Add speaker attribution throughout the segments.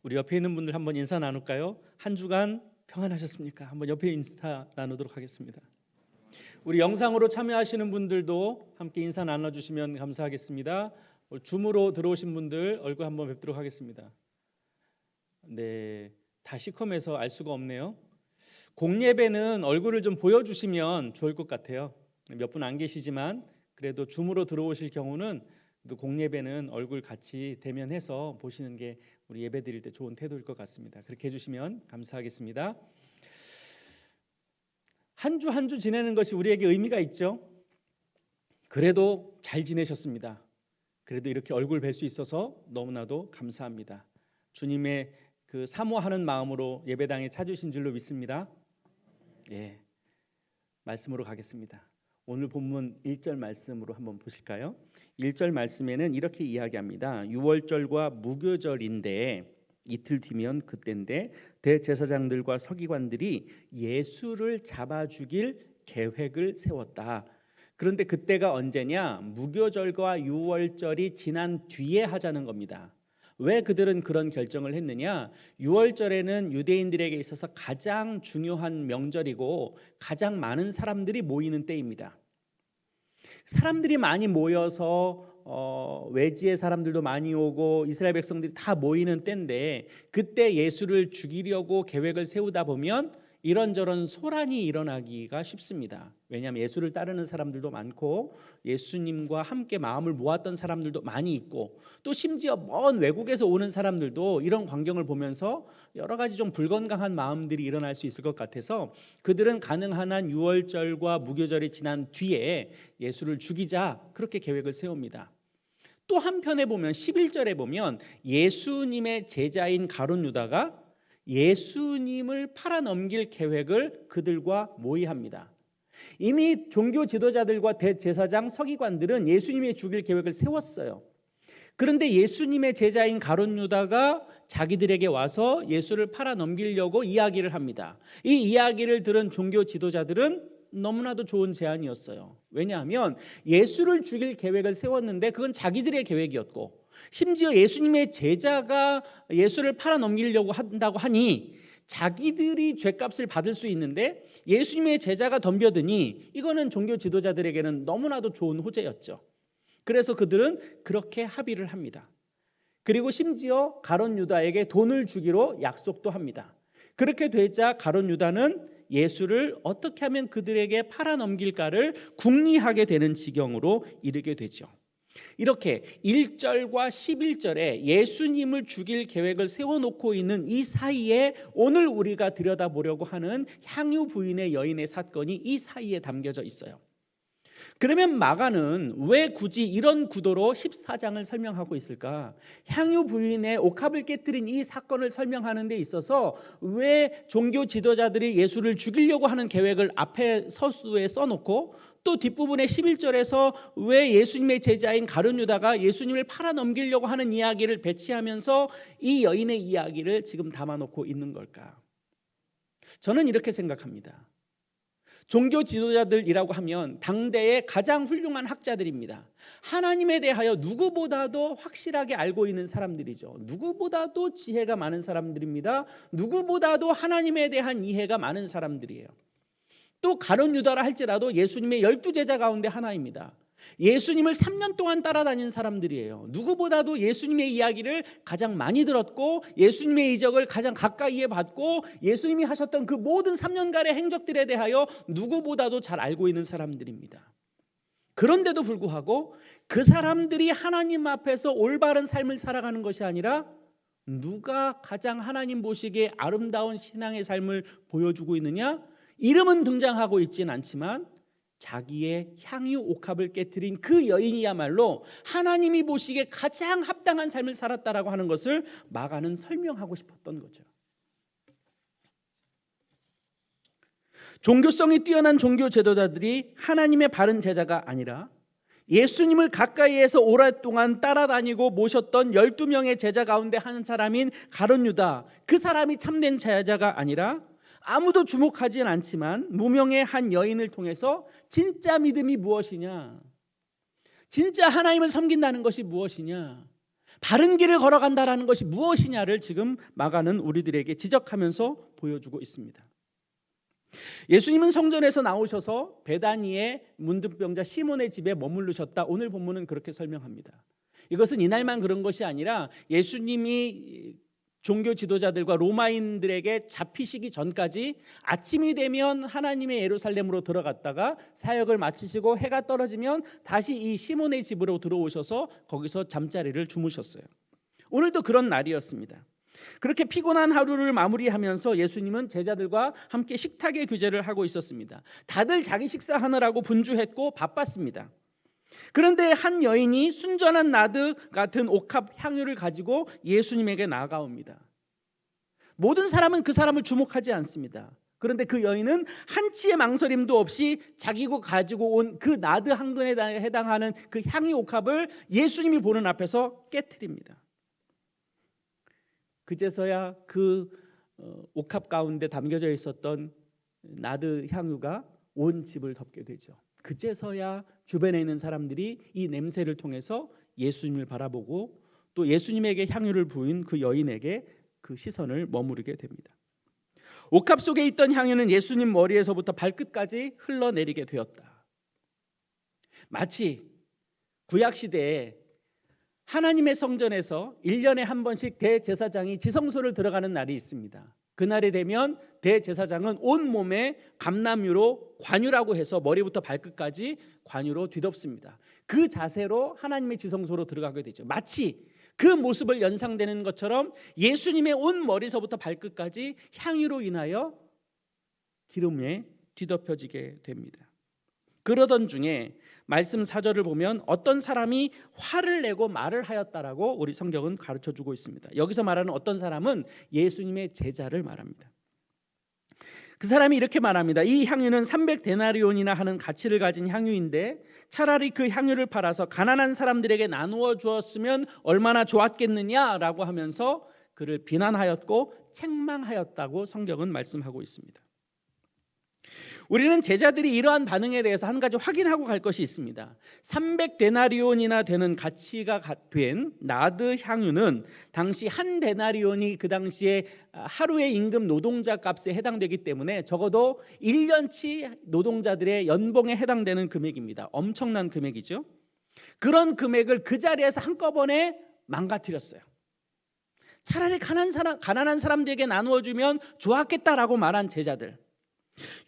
Speaker 1: 우리 옆에 있는 분들 한번 인사 나눌까요? 한 주간 평안하셨습니까? 한번 옆에 인사 나누도록 하겠습니다. 우리 영상으로 참여하시는 분들도 함께 인사 나눠주시면 감사하겠습니다. 줌으로 들어오신 분들 얼굴 한번 뵙도록 하겠습니다. 네, 다 시커매서 알 수가 없네요. 공예배는 얼굴을 좀 보여주시면 좋을 것 같아요. 몇 분 안 계시지만 그래도 줌으로 들어오실 경우는 또 공예배는 얼굴 같이 대면해서 보시는 게 우리 예배 드릴 때 좋은 태도일 것 같습니다. 그렇게 해주시면 감사하겠습니다. 한 주 한 주 지내는 것이 우리에게 의미가 있죠. 그래도 잘 지내셨습니다. 그래도 이렇게 얼굴 뵐 수 있어서 너무나도 감사합니다. 주님의 그 사모하는 마음으로 예배당에 찾으신 줄로 믿습니다. 예, 말씀으로 가겠습니다. 오늘 본문 1절 말씀으로 한번 보실까요? 1절 말씀에는 이렇게 이야기합니다. 유월절과 무교절인데 이틀 뒤면 그때인데 대제사장들과 서기관들이 예수를 잡아 죽일 계획을 세웠다. 그런데 그때가 언제냐? 무교절과 유월절이 지난 뒤에 하자는 겁니다. 왜 그들은 그런 결정을 했느냐? 유월절에는 유대인들에게 있어서 가장 중요한 명절이고 가장 많은 사람들이 모이는 때입니다. 사람들이 많이 모여서 외지의 사람들도 많이 오고 이스라엘 백성들이 다 모이는 때인데 그때 예수를 죽이려고 계획을 세우다 보면 이런저런 소란이 일어나기가 쉽습니다. 왜냐하면 예수를 따르는 사람들도 많고 예수님과 함께 마음을 모았던 사람들도 많이 있고 또 심지어 먼 외국에서 오는 사람들도 이런 광경을 보면서 여러 가지 좀 불건강한 마음들이 일어날 수 있을 것 같아서 그들은 가능한 한 유월절과 무교절이 지난 뒤에 예수를 죽이자 그렇게 계획을 세웁니다. 또 한편에 보면 11절에 보면 예수님의 제자인 가룟 유다가 예수님을 팔아넘길 계획을 그들과 모의합니다. 이미 종교 지도자들과 대제사장 서기관들은 예수님의 죽일 계획을 세웠어요. 그런데 예수님의 제자인 가룟 유다가 자기들에게 와서 예수를 팔아넘기려고 이야기를 합니다. 이 이야기를 들은 종교 지도자들은 너무나도 좋은 제안이었어요. 왜냐하면 예수를 죽일 계획을 세웠는데 그건 자기들의 계획이었고 심지어 예수님의 제자가 예수를 팔아넘기려고 한다고 하니 자기들이 죗값을 받을 수 있는데 예수님의 제자가 덤벼드니 이거는 종교 지도자들에게는 너무나도 좋은 호재였죠. 그래서 그들은 그렇게 합의를 합니다. 그리고 심지어 가룟 유다에게 돈을 주기로 약속도 합니다. 그렇게 되자 가룟 유다는 예수를 어떻게 하면 그들에게 팔아넘길까를 궁리하게 되는 지경으로 이르게 되죠. 이렇게 1절과 11절에 예수님을 죽일 계획을 세워놓고 있는 이 사이에 오늘 우리가 들여다보려고 하는 향유 부인의 여인의 사건이 이 사이에 담겨져 있어요. 그러면 마가는 왜 굳이 이런 구도로 14장을 설명하고 있을까? 향유 부인의 옥합을 깨뜨린 이 사건을 설명하는 데 있어서 왜 종교 지도자들이 예수를 죽이려고 하는 계획을 앞에 서수에 써놓고 또 뒷부분의 11절에서 왜 예수님의 제자인 가룟 유다가 예수님을 팔아넘기려고 하는 이야기를 배치하면서 이 여인의 이야기를 지금 담아놓고 있는 걸까? 저는 이렇게 생각합니다. 종교 지도자들이라고 하면 당대의 가장 훌륭한 학자들입니다. 하나님에 대하여 누구보다도 확실하게 알고 있는 사람들이죠. 누구보다도 지혜가 많은 사람들입니다. 누구보다도 하나님에 대한 이해가 많은 사람들이에요. 또 가룟 유다라 할지라도 예수님의 12제자 가운데 하나입니다. 예수님을 3년 동안 따라다닌 사람들이에요. 누구보다도 예수님의 이야기를 가장 많이 들었고 예수님의 이적을 가장 가까이에 봤고 예수님이 하셨던 그 모든 3년간의 행적들에 대하여 누구보다도 잘 알고 있는 사람들입니다. 그런데도 불구하고 그 사람들이 하나님 앞에서 올바른 삶을 살아가는 것이 아니라 누가 가장 하나님 보시기에 아름다운 신앙의 삶을 보여주고 있느냐? 이름은 등장하고 있지는 않지만 자기의 향유 옥합을 깨트린 그 여인이야말로 하나님이 보시기에 가장 합당한 삶을 살았다라고 하는 것을 마가는 설명하고 싶었던 거죠. 종교성이 뛰어난 종교 지도자들이 하나님의 바른 제자가 아니라 예수님을 가까이에서 오랫동안 따라다니고 모셨던 12명의 제자 가운데 한 사람인 가룟 유다, 그 사람이 참된 제자가 아니라 아무도 주목하진 않지만 무명의 한 여인을 통해서 진짜 믿음이 무엇이냐, 진짜 하나님을 섬긴다는 것이 무엇이냐, 바른 길을 걸어간다라는 것이 무엇이냐를 지금 마가는 우리들에게 지적하면서 보여주고 있습니다. 예수님은 성전에서 나오셔서 베다니의 문둥병자 시몬의 집에 머무르셨다. 오늘 본문은 그렇게 설명합니다. 이것은 이날만 그런 것이 아니라 예수님이 종교 지도자들과 로마인들에게 잡히시기 전까지 아침이 되면 하나님의 예루살렘으로 들어갔다가 사역을 마치시고 해가 떨어지면 다시 이 시몬의 집으로 들어오셔서 거기서 잠자리를 주무셨어요. 오늘도 그런 날이었습니다. 그렇게 피곤한 하루를 마무리하면서 예수님은 제자들과 함께 식탁의 교제를 하고 있었습니다. 다들 자기 식사하느라고 분주했고 바빴습니다. 그런데 한 여인이 순전한 나드 같은 옥합 향유를 가지고 예수님에게 나아가옵니다. 모든 사람은 그 사람을 주목하지 않습니다. 그런데 그 여인은 한치의 망설임도 없이 자기가 가지고 온 그 나드 한 근에 해당하는 그 향유 옥합을 예수님이 보는 앞에서 깨트립니다. 그제서야 그 옥합 가운데 담겨져 있었던 나드 향유가 온 집을 덮게 되죠. 그제서야 주변에 있는 사람들이 이 냄새를 통해서 예수님을 바라보고 또 예수님에게 향유를 부은 그 여인에게 그 시선을 머무르게 됩니다. 옥합 속에 있던 향유는 예수님 머리에서부터 발끝까지 흘러내리게 되었다. 마치 구약시대에 하나님의 성전에서 1년에 한 번씩 대제사장이 지성소를 들어가는 날이 있습니다. 그날이 되면 대제사장은 온몸에 감람유로 관유라고 해서 머리부터 발끝까지 관유로 뒤덮습니다. 그 자세로 하나님의 지성소로 들어가게 되죠. 마치 그 모습을 연상되는 것처럼 예수님의 온 머리서부터 발끝까지 향유로 인하여 기름에 뒤덮여지게 됩니다. 그러던 중에 말씀 4절을 보면 어떤 사람이 화를 내고 말을 하였다라고 우리 성경은 가르쳐주고 있습니다. 여기서 말하는 어떤 사람은 예수님의 제자를 말합니다. 그 사람이 이렇게 말합니다. 이 향유는 300데나리온이나 하는 가치를 가진 향유인데 차라리 그 향유를 팔아서 가난한 사람들에게 나누어 주었으면 얼마나 좋았겠느냐라고 하면서 그를 비난하였고 책망하였다고 성경은 말씀하고 있습니다. 우리는 제자들이 이러한 반응에 대해서 한 가지 확인하고 갈 것이 있습니다. 300데나리온이나 되는 가치가 된 나드 향유는 당시 한 데나리온이 그 당시에 하루의 임금 노동자 값에 해당되기 때문에 적어도 1년치 노동자들의 연봉에 해당되는 금액입니다. 엄청난 금액이죠. 그런 금액을 그 자리에서 한꺼번에 망가뜨렸어요. 차라리 가난한 사람들에게 나누어 주면 좋았겠다라고 말한 제자들.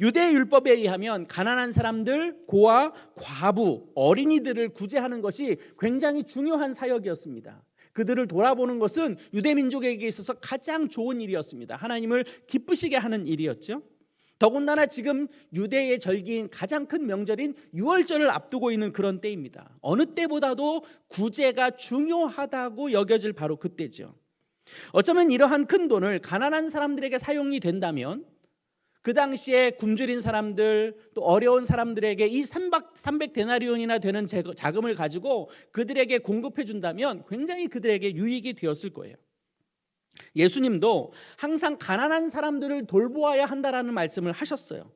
Speaker 1: 유대 율법에 의하면 가난한 사람들, 고아, 과부, 어린이들을 구제하는 것이 굉장히 중요한 사역이었습니다. 그들을 돌아보는 것은 유대 민족에게 있어서 가장 좋은 일이었습니다. 하나님을 기쁘시게 하는 일이었죠. 더군다나 지금 유대의 절기인 가장 큰 명절인 유월절을 앞두고 있는 그런 때입니다. 어느 때보다도 구제가 중요하다고 여겨질 바로 그때죠. 어쩌면 이러한 큰 돈을 가난한 사람들에게 사용이 된다면 그 당시에 굶주린 사람들 또 어려운 사람들에게 이 300데나리온이나 되는 자금을 가지고 그들에게 공급해 준다면 굉장히 그들에게 유익이 되었을 거예요. 예수님도 항상 가난한 사람들을 돌보아야 한다라는 말씀을 하셨어요.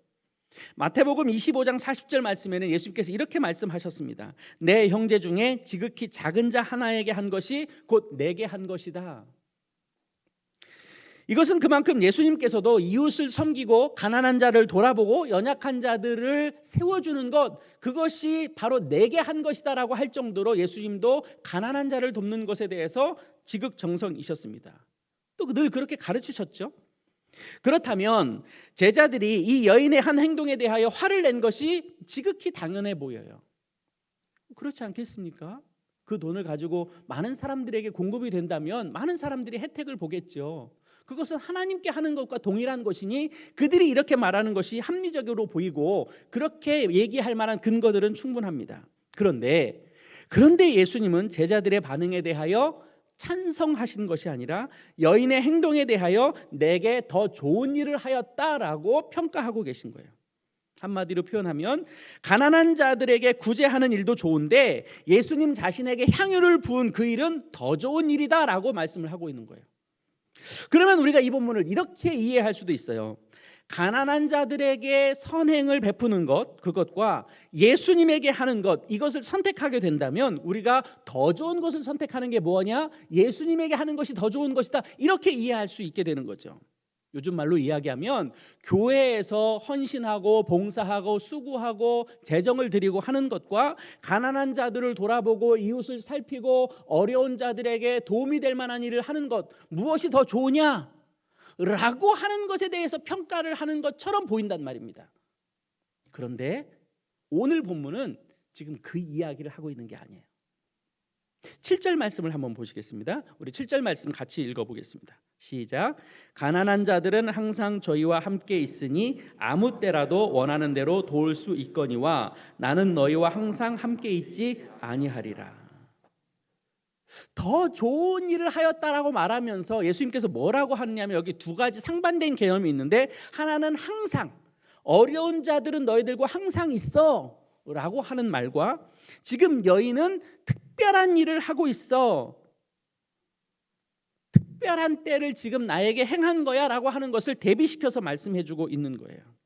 Speaker 1: 마태복음 25장 40절 말씀에는 예수님께서 이렇게 말씀하셨습니다. 내 형제 중에 지극히 작은 자 하나에게 한 것이 곧 내게 한 것이다. 이것은 그만큼 예수님께서도 이웃을 섬기고 가난한 자를 돌아보고 연약한 자들을 세워주는 것, 그것이 바로 내게 한 것이다라고 할 정도로 예수님도 가난한 자를 돕는 것에 대해서 지극정성이셨습니다. 또 늘 그렇게 가르치셨죠. 그렇다면 제자들이 이 여인의 한 행동에 대하여 화를 낸 것이 지극히 당연해 보여요. 그렇지 않겠습니까? 그 돈을 가지고 많은 사람들에게 공급이 된다면 많은 사람들이 혜택을 보겠죠. 그것은 하나님께 하는 것과 동일한 것이니 그들이 이렇게 말하는 것이 합리적으로 보이고 그렇게 얘기할 만한 근거들은 충분합니다. 그런데 예수님은 제자들의 반응에 대하여 찬성하신 것이 아니라 여인의 행동에 대하여 내게 더 좋은 일을 하였다라고 평가하고 계신 거예요. 한마디로 표현하면 가난한 자들에게 구제하는 일도 좋은데 예수님 자신에게 향유를 부은 그 일은 더 좋은 일이다라고 말씀을 하고 있는 거예요. 그러면 우리가 이 본문을 이렇게 이해할 수도 있어요. 가난한 자들에게 선행을 베푸는 것, 그것과 예수님에게 하는 것, 이것을 선택하게 된다면 우리가 더 좋은 것을 선택하는 게 뭐냐? 예수님에게 하는 것이 더 좋은 것이다. 이렇게 이해할 수 있게 되는 거죠. 요즘 말로 이야기하면 교회에서 헌신하고 봉사하고 수고하고 재정을 드리고 하는 것과 가난한 자들을 돌아보고 이웃을 살피고 어려운 자들에게 도움이 될 만한 일을 하는 것, 무엇이 더 좋으냐? 라고 하는 것에 대해서 평가를 하는 것처럼 보인단 말입니다. 그런데 오늘 본문은 지금 그 이야기를 하고 있는 게 아니에요. 7절 말씀을 한번 보시겠습니다. 우리 7절 말씀 같이 읽어보겠습니다. 시작. 가난한 자들은 항상 저희와 함께 있으니 아무 때라도 원하는 대로 도울 수 있거니와 나는 너희와 항상 함께 있지 아니하리라. 더 좋은 일을 하였다라고 말하면서 예수님께서 뭐라고 하느냐면 여기 두 가지 상반된 개념이 있는데, 하나는 항상, 어려운 자들은 너희들과 항상 있어 라고 하는 말과, 지금 여인은 특별한 일을 하고 있어, 특별한 때를 지금 나에게 행한 거야 라고 하는 것을 대비시켜서 말씀해 주고 있는 거예요.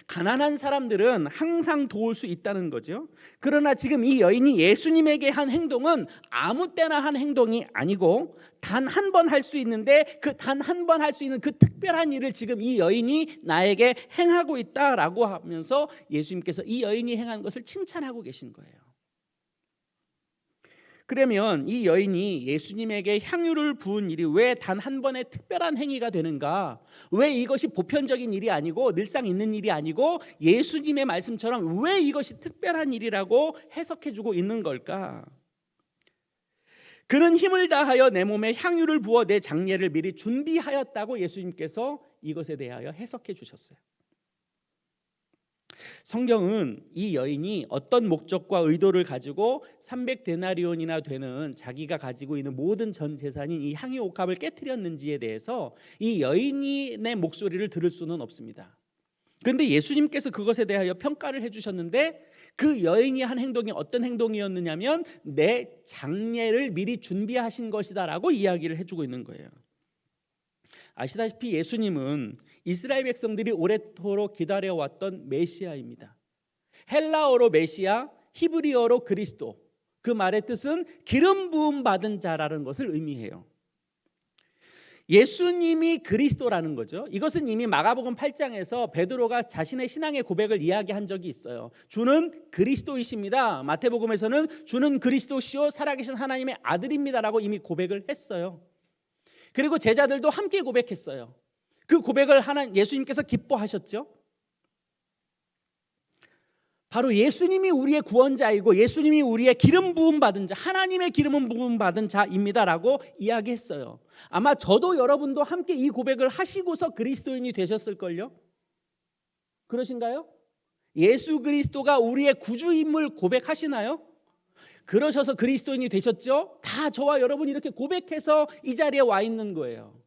Speaker 1: 가난한 사람들은 항상 도울 수 있다는 거죠. 그러나 지금 이 여인이 예수님에게 한 행동은 아무 때나 한 행동이 아니고 단 한 번 할 수 있는데, 그 단 한 번 할 수 있는 그 특별한 일을 지금 이 여인이 나에게 행하고 있다라고 하면서 예수님께서 이 여인이 행한 것을 칭찬하고 계신 거예요. 그러면 이 여인이 예수님에게 향유를 부은 일이 왜 단 한 번의 특별한 행위가 되는가? 왜 이것이 보편적인 일이 아니고 늘상 있는 일이 아니고 예수님의 말씀처럼 왜 이것이 특별한 일이라고 해석해주고 있는 걸까? 그는 힘을 다하여 내 몸에 향유를 부어 내 장례를 미리 준비하였다고 예수님께서 이것에 대하여 해석해 주셨어요. 성경은 이 여인이 어떤 목적과 의도를 가지고 300데나리온이나 되는 자기가 가지고 있는 모든 전 재산인 이 향유 옥합을 깨뜨렸는지에 대해서 이 여인의 목소리를 들을 수는 없습니다. 그런데 예수님께서 그것에 대하여 평가를 해주셨는데, 그 여인이 한 행동이 어떤 행동이었느냐면 내 장례를 미리 준비하신 것이다라고 이야기를 해주고 있는 거예요. 아시다시피 예수님은 이스라엘 백성들이 오래도록 기다려왔던 메시아입니다. 헬라어로 메시아, 히브리어로 그리스도, 그 말의 뜻은 기름 부음 받은 자라는 것을 의미해요. 예수님이 그리스도라는 거죠. 이것은 이미 마가복음 8장에서 베드로가 자신의 신앙의 고백을 이야기한 적이 있어요. 주는 그리스도이십니다. 마태복음에서는 주는 그리스도시요 살아계신 하나님의 아들입니다라고 이미 고백을 했어요. 그리고 제자들도 함께 고백했어요. 그 고백을 예수님께서 기뻐하셨죠. 바로 예수님이 우리의 구원자이고 예수님이 우리의 기름 부음 받은 자, 하나님의 기름 부음 받은 자입니다라고 이야기했어요. 아마 저도 여러분도 함께 이 고백을 하시고서 그리스도인이 되셨을걸요. 그러신가요? 예수 그리스도가 우리의 구주임을 고백하시나요? 그러셔서 그리스도인이 되셨죠? 다 저와 여러분이 이렇게 고백해서 이 자리에 와 있는 거예요.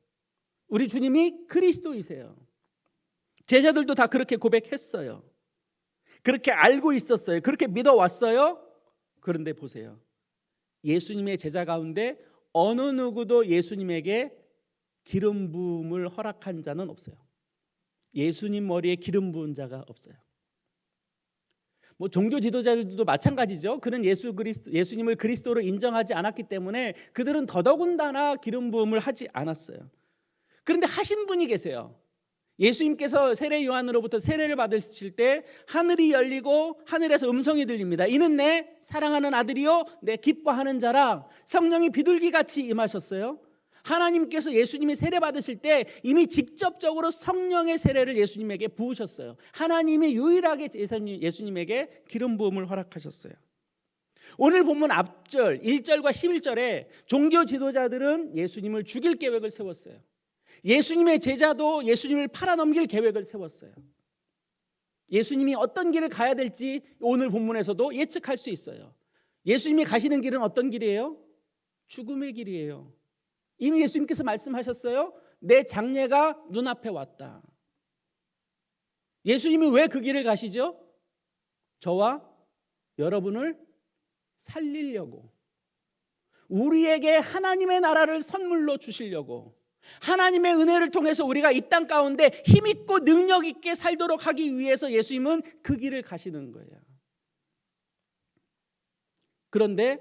Speaker 1: 우리 주님이 그리스도이세요. 제자들도 다 그렇게 고백했어요. 그렇게 알고 있었어요. 그렇게 믿어왔어요. 그런데 보세요. 예수님의 제자 가운데 어느 누구도 예수님에게 기름 부음을 허락한 자는 없어요. 예수님 머리에 기름 부은 자가 없어요. 종교 지도자들도 마찬가지죠. 그는 예수님을 그리스도로 인정하지 않았기 때문에 그들은 더더군다나 기름 부음을 하지 않았어요. 그런데 하신 분이 계세요. 예수님께서 세례 요한으로부터 세례를 받으실 때 하늘이 열리고 하늘에서 음성이 들립니다. 이는 내 사랑하는 아들이요 내 기뻐하는 자라. 성령이 비둘기같이 임하셨어요. 하나님께서 예수님이 세례 받으실 때 이미 직접적으로 성령의 세례를 예수님에게 부으셨어요. 하나님이 유일하게 예수님에게 기름 부음을 허락하셨어요. 오늘 본문 앞절 1절과 11절에 종교 지도자들은 예수님을 죽일 계획을 세웠어요. 예수님의 제자도 예수님을 팔아넘길 계획을 세웠어요. 예수님이 어떤 길을 가야 될지 오늘 본문에서도 예측할 수 있어요. 예수님이 가시는 길은 어떤 길이에요? 죽음의 길이에요. 이미 예수님께서 말씀하셨어요. 내 장례가 눈앞에 왔다. 예수님이 왜 그 길을 가시죠? 저와 여러분을 살리려고, 우리에게 하나님의 나라를 선물로 주시려고, 하나님의 은혜를 통해서 우리가 이 땅 가운데 힘있고 능력 있게 살도록 하기 위해서 예수님은 그 길을 가시는 거예요. 그런데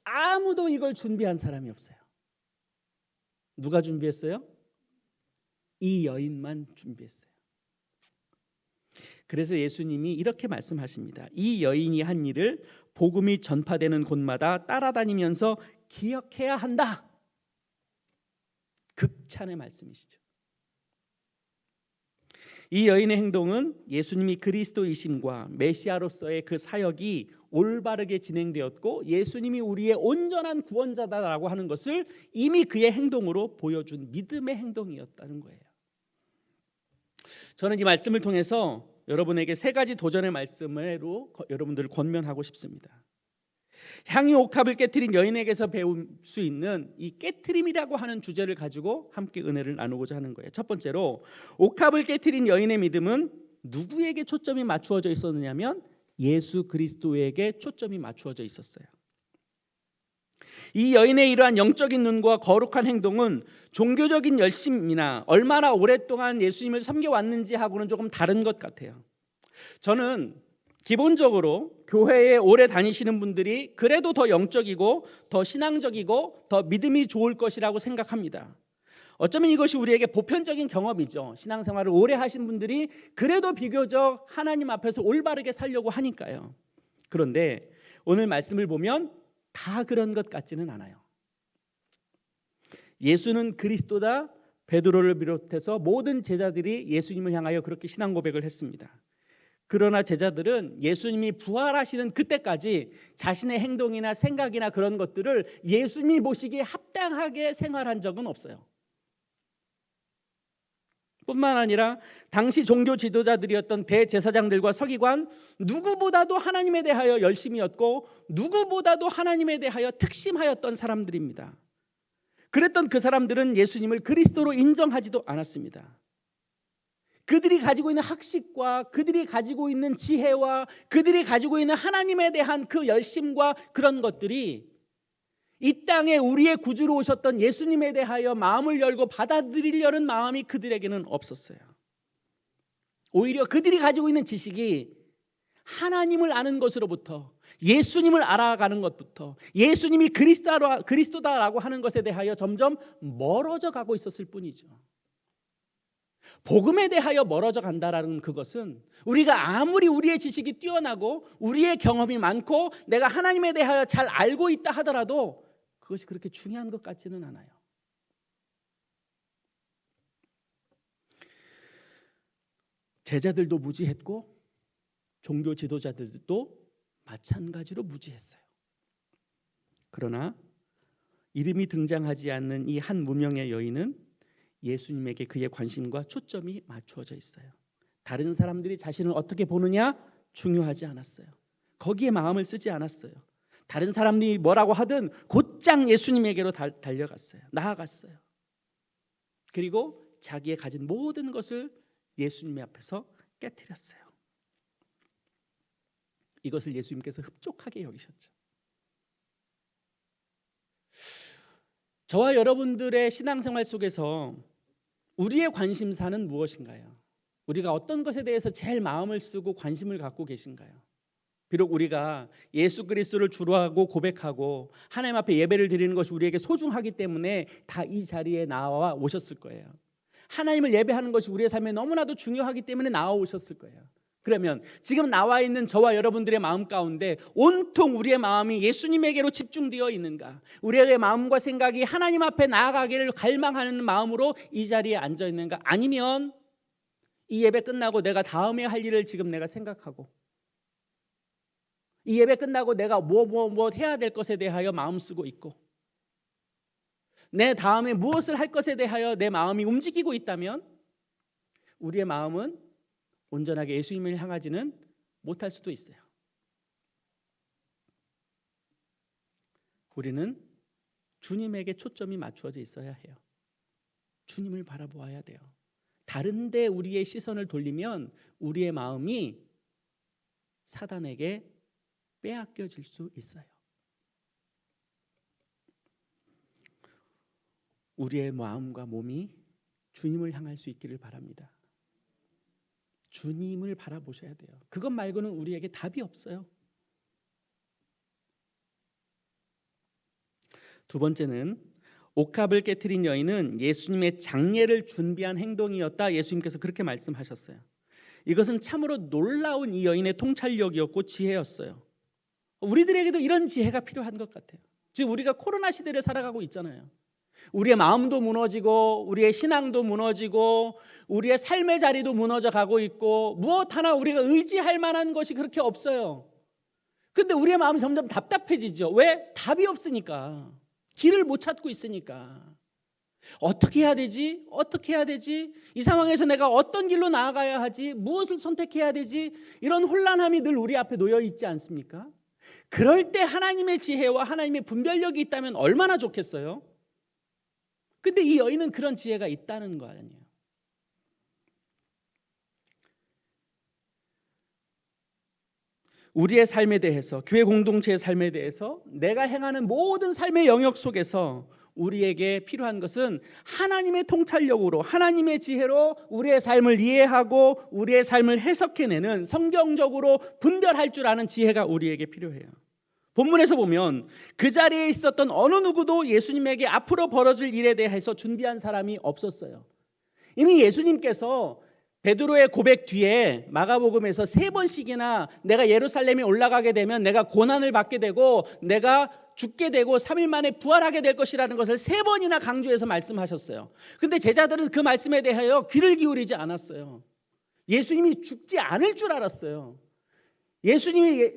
Speaker 1: 아무도 이걸 준비한 사람이 없어요. 누가 준비했어요? 이 여인만 준비했어요. 그래서 예수님이 이렇게 말씀하십니다. 이 여인이 한 일을 복음이 전파되는 곳마다 따라다니면서 기억해야 한다. 극찬의 말씀이시죠. 이 여인의 행동은 예수님이 그리스도이심과 메시아로서의 그 사역이 올바르게 진행되었고 예수님이 우리의 온전한 구원자다라고 하는 것을 이미 그의 행동으로 보여준 믿음의 행동이었다는 거예요. 저는 이 말씀을 통해서 여러분에게 세 가지 도전의 말씀으로 여러분들을 권면하고 싶습니다. 향유 옥합을 깨트린 여인에게서 배울 수 있는 이 깨트림이라고 하는 주제를 가지고 함께 은혜를 나누고자 하는 거예요. 첫 번째로 옥합을 깨트린 여인의 믿음은 누구에게 초점이 맞추어져 있었느냐면 예수 그리스도에게 초점이 맞추어져 있었어요. 이 여인의 이러한 영적인 눈과 거룩한 행동은 종교적인 열심이나 얼마나 오랫동안 예수님을 섬겨왔는지 하고는 조금 다른 것 같아요. 저는 기본적으로 교회에 오래 다니시는 분들이 그래도 더 영적이고 더 신앙적이고 더 믿음이 좋을 것이라고 생각합니다. 어쩌면 이것이 우리에게 보편적인 경험이죠. 신앙생활을 오래 하신 분들이 그래도 비교적 하나님 앞에서 올바르게 살려고 하니까요. 그런데 오늘 말씀을 보면 다 그런 것 같지는 않아요. 예수는 그리스도다. 베드로를 비롯해서 모든 제자들이 예수님을 향하여 그렇게 신앙 고백을 했습니다. 그러나 제자들은 예수님이 부활하시는 그때까지 자신의 행동이나 생각이나 그런 것들을 예수님이 보시기에 합당하게 생활한 적은 없어요. 뿐만 아니라 당시 종교 지도자들이었던 대제사장들과 서기관 누구보다도 하나님에 대하여 열심이었고 누구보다도 하나님에 대하여 특심하였던 사람들입니다. 그랬던 그 사람들은 예수님을 그리스도로 인정하지도 않았습니다. 그들이 가지고 있는 학식과 그들이 가지고 있는 지혜와 그들이 가지고 있는 하나님에 대한 그 열심과 그런 것들이 이 땅에 우리의 구주로 오셨던 예수님에 대하여 마음을 열고 받아들이려는 마음이 그들에게는 없었어요. 오히려 그들이 가지고 있는 지식이 하나님을 아는 것으로부터 예수님을 알아가는 것부터 예수님이 그리스도다라고 하는 것에 대하여 점점 멀어져 가고 있었을 뿐이죠. 복음에 대하여 멀어져 간다라는 그것은 우리가 아무리 우리의 지식이 뛰어나고 우리의 경험이 많고 내가 하나님에 대하여 잘 알고 있다 하더라도 그것이 그렇게 중요한 것 같지는 않아요. 제자들도 무지했고 종교 지도자들도 마찬가지로 무지했어요. 그러나 이름이 등장하지 않는 이 한 무명의 여인은 예수님에게 그의 관심과 초점이 맞추어져 있어요. 다른 사람들이 자신을 어떻게 보느냐 중요하지 않았어요. 거기에 마음을 쓰지 않았어요. 다른 사람들이 뭐라고 하든 곧장 예수님에게로 달려갔어요. 나아갔어요. 그리고 자기의 가진 모든 것을 예수님 앞에서 깨트렸어요. 이것을 예수님께서 흡족하게 여기셨죠. 저와 여러분들의 신앙생활 속에서 우리의 관심사는 무엇인가요? 우리가 어떤 것에 대해서 제일 마음을 쓰고 관심을 갖고 계신가요? 비록 우리가 예수 그리스도를 주로 하고 고백하고 하나님 앞에 예배를 드리는 것이 우리에게 소중하기 때문에 다 이 자리에 나와 오셨을 거예요. 하나님을 예배하는 것이 우리의 삶에 너무나도 중요하기 때문에 나와 오셨을 거예요. 그러면 지금 나와 있는 저와 여러분들의 마음 가운데 온통 우리의 마음이 예수님에게로 집중되어 있는가? 우리의 마음과 생각이 하나님 앞에 나아가기를 갈망하는 마음으로 이 자리에 앉아 있는가? 아니면 이 예배 끝나고 내가 다음에 할 일을 지금 내가 생각하고 이 예배 끝나고 내가 뭐 해야 될 것에 대하여 마음 쓰고 있고 내 다음에 무엇을 할 것에 대하여 내 마음이 움직이고 있다면 우리의 마음은 온전하게 예수님을 향하지는 못할 수도 있어요. 우리는 주님에게 초점이 맞추어져 있어야 해요. 주님을 바라보아야 돼요. 다른 데 우리의 시선을 돌리면 우리의 마음이 사단에게 빼앗겨질 수 있어요. 우리의 마음과 몸이 주님을 향할 수 있기를 바랍니다. 주님을 바라보셔야 돼요. 그것 말고는 우리에게 답이 없어요. 두 번째는 옥합을 깨트린 여인은 예수님의 장례를 준비한 행동이었다. 예수님께서 그렇게 말씀하셨어요. 이것은 참으로 놀라운 이 여인의 통찰력이었고 지혜였어요. 우리들에게도 이런 지혜가 필요한 것 같아요. 지금 우리가 코로나 시대를 살아가고 있잖아요. 우리의 마음도 무너지고 우리의 신앙도 무너지고 우리의 삶의 자리도 무너져 가고 있고 무엇 하나 우리가 의지할 만한 것이 그렇게 없어요. 근데 우리의 마음이 점점 답답해지죠. 왜? 답이 없으니까. 길을 못 찾고 있으니까. 어떻게 해야 되지? 어떻게 해야 되지? 이 상황에서 내가 어떤 길로 나아가야 하지? 무엇을 선택해야 되지? 이런 혼란함이 늘 우리 앞에 놓여 있지 않습니까? 그럴 때 하나님의 지혜와 하나님의 분별력이 있다면 얼마나 좋겠어요? 근데 이 여인은 그런 지혜가 있다는 거 아니에요. 우리의 삶에 대해서, 교회 공동체의 삶에 대해서 내가 행하는 모든 삶의 영역 속에서 우리에게 필요한 것은 하나님의 통찰력으로, 하나님의 지혜로 우리의 삶을 이해하고 우리의 삶을 해석해내는, 성경적으로 분별할 줄 아는 지혜가 우리에게 필요해요. 본문에서 보면 그 자리에 있었던 어느 누구도 예수님에게 앞으로 벌어질 일에 대해서 준비한 사람이 없었어요. 이미 예수님께서 베드로의 고백 뒤에 마가복음에서 3번씩이나 내가 예루살렘에 올라가게 되면 내가 고난을 받게 되고 내가 죽게 되고 3일 만에 부활하게 될 것이라는 것을 3번이나 강조해서 말씀하셨어요. 근데 제자들은 그 말씀에 대하여 귀를 기울이지 않았어요. 예수님이 죽지 않을 줄 알았어요. 예수님이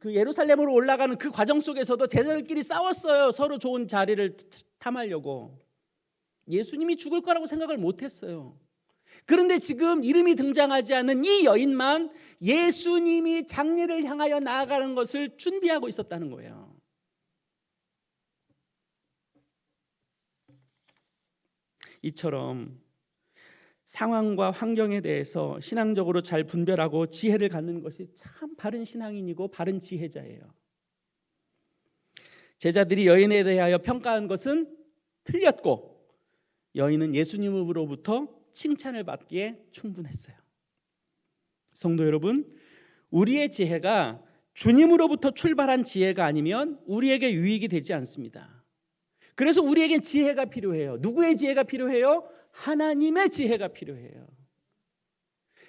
Speaker 1: 예루살렘으로 올라가는 그 과정 속에서도 제자들끼리 싸웠어요. 서로 좋은 자리를 탐하려고. 예수님이 죽을 거라고 생각을 못했어요. 그런데 지금 이름이 등장하지 않는 이 여인만 예수님이 장례를 향하여 나아가는 것을 준비하고 있었다는 거예요. 이처럼 상황과 환경에 대해서 신앙적으로 잘 분별하고 지혜를 갖는 것이 참 바른 신앙인이고 바른 지혜자예요. 제자들이 여인에 대하여 평가한 것은 틀렸고 여인은 예수님으로부터 칭찬을 받기에 충분했어요. 성도 여러분, 우리의 지혜가 주님으로부터 출발한 지혜가 아니면 우리에게 유익이 되지 않습니다. 그래서 우리에겐 지혜가 필요해요. 누구의 지혜가 필요해요? 하나님의 지혜가 필요해요.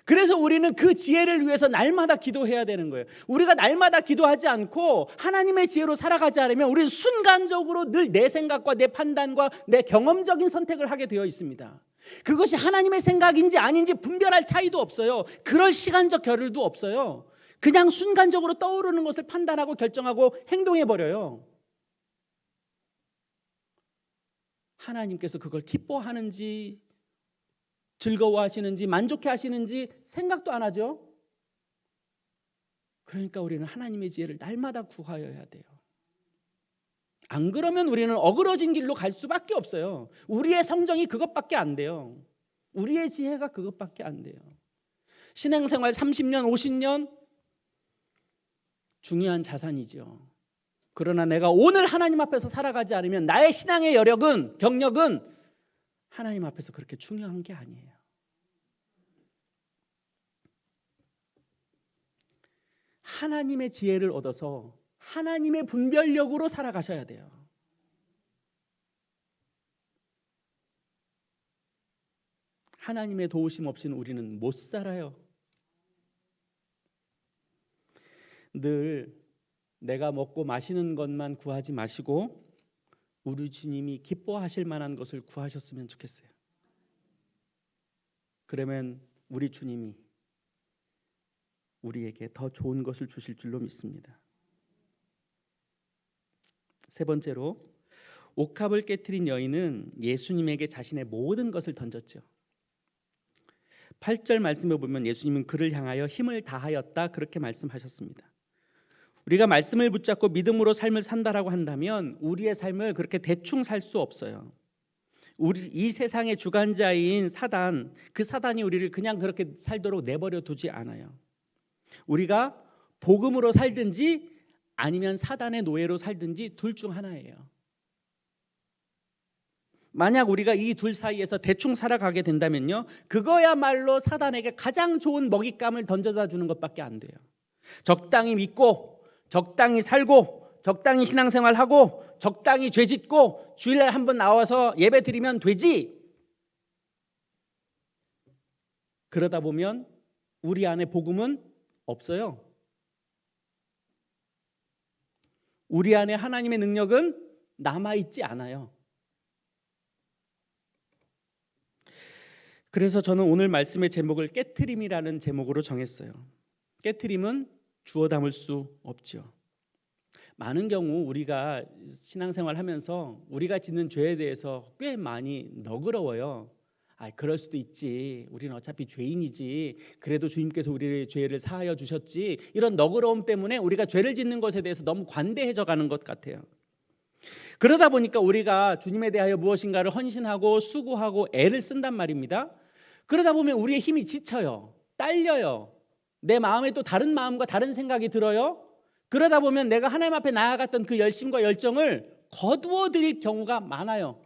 Speaker 1: 그래서 우리는 그 지혜를 위해서 날마다 기도해야 되는 거예요. 우리가 날마다 기도하지 않고 하나님의 지혜로 살아가지 않으면 우리는 순간적으로 늘 내 생각과 내 판단과 내 경험적인 선택을 하게 되어 있습니다. 그것이 하나님의 생각인지 아닌지 분별할 차이도 없어요. 그럴 시간적 겨를도 없어요. 그냥 순간적으로 떠오르는 것을 판단하고 결정하고 행동해버려요. 하나님께서 그걸 기뻐하는지 즐거워하시는지 만족해 하시는지 생각도 안 하죠. 그러니까 우리는 하나님의 지혜를 날마다 구하여야 돼요. 안 그러면 우리는 어그러진 길로 갈 수밖에 없어요. 우리의 성정이 그것밖에 안 돼요. 우리의 지혜가 그것밖에 안 돼요. 신앙생활 30년, 50년 중요한 자산이죠. 그러나 내가 오늘 하나님 앞에서 살아가지 않으면 나의 신앙의 여력은, 경력은 하나님 앞에서 그렇게 중요한 게 아니에요. 하나님의 지혜를 얻어서 하나님의 분별력으로 살아가셔야 돼요. 하나님의 도우심 없이는 우리는 못 살아요. 늘 내가 먹고 마시는 것만 구하지 마시고 우리 주님이 기뻐하실 만한 것을 구하셨으면 좋겠어요. 그러면 우리 주님이 우리에게 더 좋은 것을 주실 줄로 믿습니다. 세 번째로, 옥합을 깨트린 여인은 예수님에게 자신의 모든 것을 던졌죠. 8절 말씀에 보면 예수님은 그를 향하여 힘을 다하였다 그렇게 말씀하셨습니다. 우리가 말씀을 붙잡고 믿음으로 삶을 산다라고 한다면 우리의 삶을 그렇게 대충 살 수 없어요. 우리 이 세상의 주관자인 사단, 그 사단이 우리를 그냥 그렇게 살도록 내버려 두지 않아요. 우리가 복음으로 살든지 아니면 사단의 노예로 살든지 둘 중 하나예요. 만약 우리가 이 둘 사이에서 대충 살아가게 된다면요, 그거야말로 사단에게 가장 좋은 먹잇감을 던져다 주는 것밖에 안 돼요. 적당히 믿고 적당히 살고 적당히 신앙생활하고 적당히 죄짓고 주일날 한번 나와서 예배 드리면 되지. 그러다 보면 우리 안에 복음은 없어요. 우리 안에 하나님의 능력은 남아있지 않아요. 그래서 저는 오늘 말씀의 제목을 깨트림이라는 제목으로 정했어요. 깨트림은 주워 담을 수 없죠. 많은 경우 우리가 신앙생활 하면서 우리가 짓는 죄에 대해서 꽤 많이 너그러워요. 그럴 수도 있지. 우리는 어차피 죄인이지. 그래도 주님께서 우리의 죄를 사하여 주셨지. 이런 너그러움 때문에 우리가 죄를 짓는 것에 대해서 너무 관대해져 가는 것 같아요. 그러다 보니까 우리가 주님에 대하여 무엇인가를 헌신하고 수고하고 애를 쓴단 말입니다. 그러다 보면 우리의 힘이 지쳐요. 딸려요. 내 마음에 또 다른 마음과 다른 생각이 들어요. 그러다 보면 내가 하나님 앞에 나아갔던 그 열심과 열정을 거두어 드릴 경우가 많아요.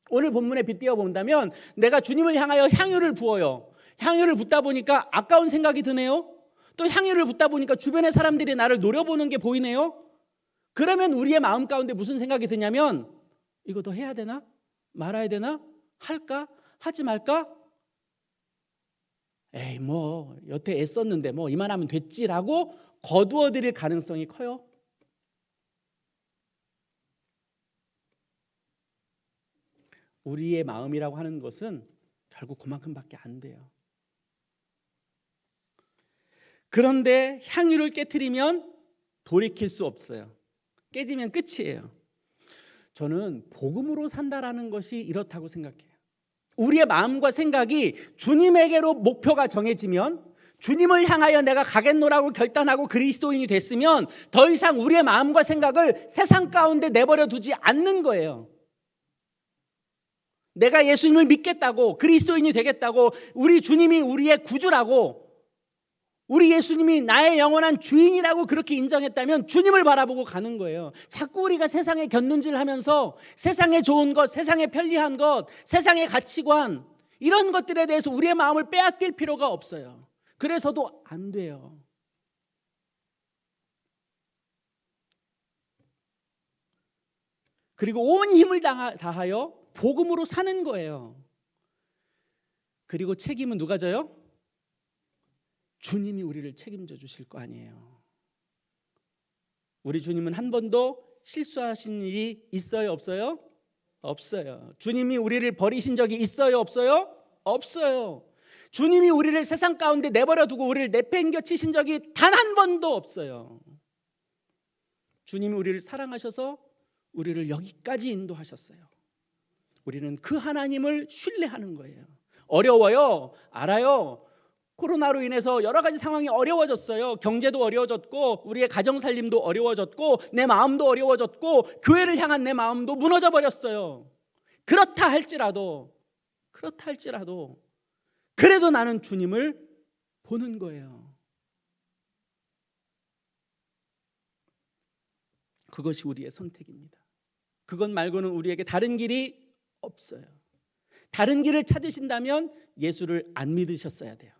Speaker 1: 오늘 본문에 빗대어 본다면 내가 주님을 향하여 향유를 부어요. 향유를 붓다 보니까 아까운 생각이 드네요. 또 향유를 붓다 보니까 주변의 사람들이 나를 노려보는 게 보이네요. 그러면 우리의 마음 가운데 무슨 생각이 드냐면, 이거 더 해야 되나? 말아야 되나? 할까? 하지 말까? 에이 뭐 여태 애썼는데 뭐 이만하면 됐지라고 거두어 드릴 가능성이 커요. 우리의 마음이라고 하는 것은 결국 그만큼밖에 안 돼요. 그런데 향유를 깨트리면 돌이킬 수 없어요. 깨지면 끝이에요. 저는 복음으로 산다라는 것이 이렇다고 생각해요. 우리의 마음과 생각이 주님에게로 목표가 정해지면, 주님을 향하여 내가 가겠노라고 결단하고 그리스도인이 됐으면 더 이상 우리의 마음과 생각을 세상 가운데 내버려 두지 않는 거예요. 내가 예수님을 믿겠다고, 그리스도인이 되겠다고, 우리 주님이 우리의 구주라고, 우리 예수님이 나의 영원한 주인이라고 그렇게 인정했다면 주님을 바라보고 가는 거예요. 자꾸 우리가 세상의 곁눈질하면서 세상의 좋은 것, 세상의 편리한 것, 세상의 가치관, 이런 것들에 대해서 우리의 마음을 빼앗길 필요가 없어요. 그래서도 안 돼요. 그리고 온 힘을 다하여 복음으로 사는 거예요. 그리고 책임은 누가 져요? 주님이 우리를 책임져 주실 거 아니에요. 우리 주님은 한 번도 실수하신 일이 있어요, 없어요? 없어요. 주님이 우리를 버리신 적이 있어요, 없어요? 없어요. 주님이 우리를 세상 가운데 내버려 두고 우리를 내팽겨 치신 적이 단 한 번도 없어요. 주님이 우리를 사랑하셔서 우리를 여기까지 인도하셨어요. 우리는 그 하나님을 신뢰하는 거예요. 어려워요. 알아요. 코로나로 인해서 여러 가지 상황이 어려워졌어요. 경제도 어려워졌고 우리의 가정살림도 어려워졌고 내 마음도 어려워졌고 교회를 향한 내 마음도 무너져 버렸어요. 그렇다 할지라도 그래도 나는 주님을 보는 거예요. 그것이 우리의 선택입니다. 그것 말고는 우리에게 다른 길이 없어요. 다른 길을 찾으신다면 예수를 안 믿으셨어야 돼요.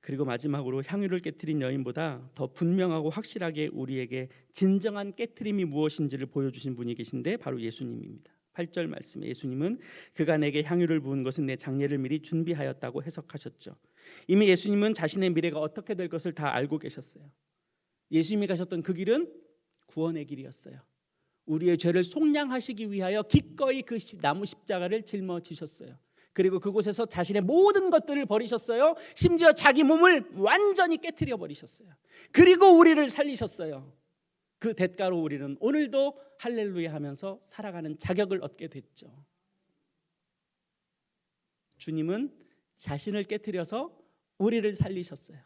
Speaker 1: 그리고 마지막으로 향유를 깨트린 여인보다 더 분명하고 확실하게 우리에게 진정한 깨트림이 무엇인지를 보여주신 분이 계신데 바로 예수님입니다. 8절 말씀에 예수님은 그가 내게 향유를 부은 것은 내 장례를 미리 준비하였다고 해석하셨죠. 이미 예수님은 자신의 미래가 어떻게 될 것을 다 알고 계셨어요. 예수님이 가셨던 그 길은 구원의 길이었어요. 우리의 죄를 속량하시기 위하여 기꺼이 그 나무 십자가를 짊어지셨어요. 그리고 그곳에서 자신의 모든 것들을 버리셨어요. 심지어 자기 몸을 완전히 깨트려 버리셨어요. 그리고 우리를 살리셨어요. 그 대가로 우리는 오늘도 할렐루야 하면서 살아가는 자격을 얻게 됐죠. 주님은 자신을 깨트려서 우리를 살리셨어요.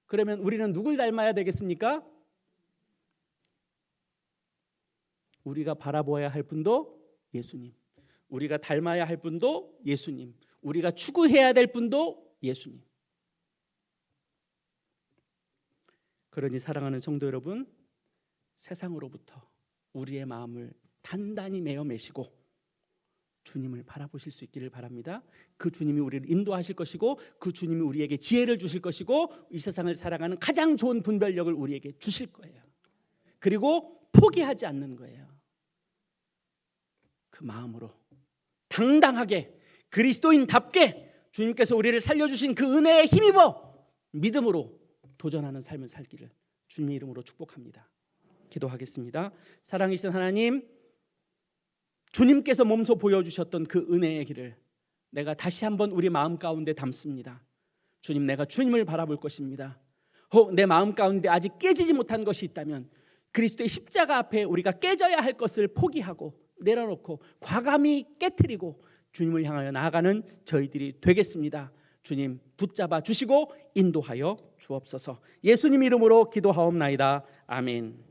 Speaker 1: 그러면 우리는 누굴 닮아야 되겠습니까? 우리가 바라보아야 할 분도 예수님, 우리가 닮아야 할 분도 예수님, 우리가 추구해야 될 분도 예수님. 그러니 사랑하는 성도 여러분, 세상으로부터 우리의 마음을 단단히 메어 매시고 주님을 바라보실 수 있기를 바랍니다. 그 주님이 우리를 인도하실 것이고 그 주님이 우리에게 지혜를 주실 것이고 이 세상을 살아가는 가장 좋은 분별력을 우리에게 주실 거예요. 그리고 포기하지 않는 거예요. 그 마음으로 당당하게 그리스도인답게 주님께서 우리를 살려주신 그 은혜에 힘입어 믿음으로 도전하는 삶을 살기를 주님의 이름으로 축복합니다. 기도하겠습니다. 사랑이신 하나님, 주님께서 몸소 보여주셨던 그 은혜의 길을 내가 다시 한번 우리 마음 가운데 담습니다. 주님, 내가 주님을 바라볼 것입니다. 내 마음 가운데 아직 깨지지 못한 것이 있다면 그리스도의 십자가 앞에 우리가 깨져야 할 것을 포기하고 내려놓고 과감히 깨트리고 주님을 향하여 나아가는 저희들이 되겠습니다. 주님 붙잡아 주시고 인도하여 주옵소서. 예수님 이름으로 기도하옵나이다. 아멘.